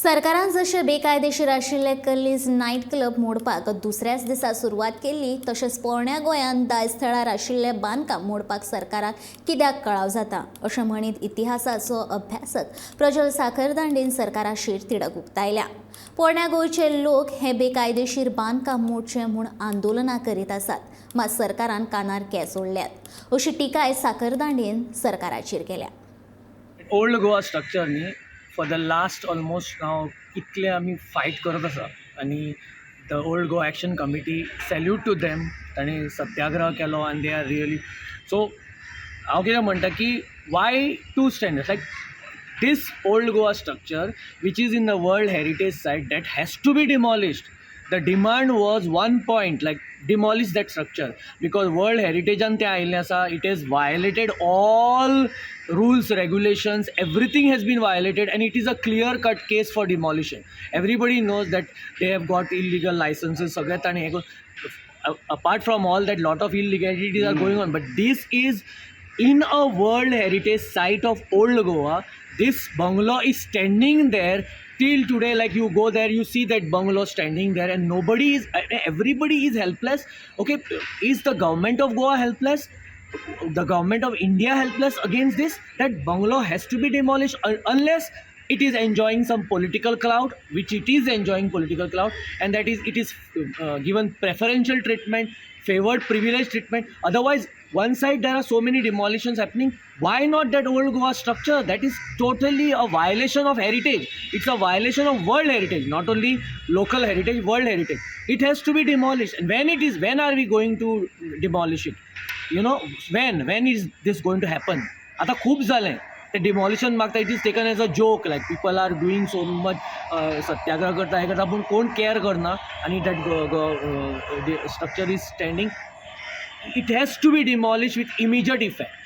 सरकारान जशे बेकायदेशीर आशिल्ले कल्लीज नायट क्लब मोडपाक दुसऱ्याच दिसा सुरवात केल्ली, तशेंच पोरण्या गोंयांत दायज थळार आशिल्लें बांदकाम मोडपाक सरकाराक कित्याक कळाव जाता अशें म्हणीत इतिहासाचो अभ्यासक प्रजल साखरदांडीन सरकाराचेर तिडक उक्तायल्या. पोरण्या गोंयचे लोक हे बेकायदेशीर बांदकाम मोडचें म्हूण आंदोलनां करीत आसात, मात सरकारान कानार केंस ओडल्यात अशी टिकाय साखरदांडीन सरकाराचेर केल्या. ओल्ड गोवा स्ट्रक्चर न्ही फॉर द लास्ट ऑलमोस्ट नाव कितले आमी फायट करत आसा आनी the old Goa action committee salute to them. तांणी सत्याग्रह केलो आनी दे आर रियली सो. हांव कितें म्हणटा की why two standards like this old Goa structure which is in the World Heritage Site that has to be demolished. The demand was one point, like demolish that structure because World Heritage and it has violated all rules, regulations, everything has been violated and it is a clear cut case for demolition. Everybody knows that they have got illegal licenses. Apart from all that, lot of illegalities are going on, but this is in a World Heritage Site of Old Goa. This bungalow is standing there till today. Like you go there, you see that bungalow standing there and everybody is helpless. Okay, is the government of Goa helpless? The government of India helpless against this? That bungalow has to be demolished unless it is enjoying some political clout, which it is enjoying political clout, and that is it is given preferential treatment, favored privileged treatment. Otherwise, one side there are so many demolitions happening. Why not that old Goa structure? That is totally a violation of heritage. It's a violation of world heritage, not only local heritage, world heritage. It has to be demolished. And when are we going to demolish it? You know, when is this going to happen? आता खूप झालंय ते demolition मागता. It is taken as a joke, like people are doing so much satyagraha करता हे करता पूण कोण केअर करना आनी that structure is standing. It has to be demolished with immediate effect.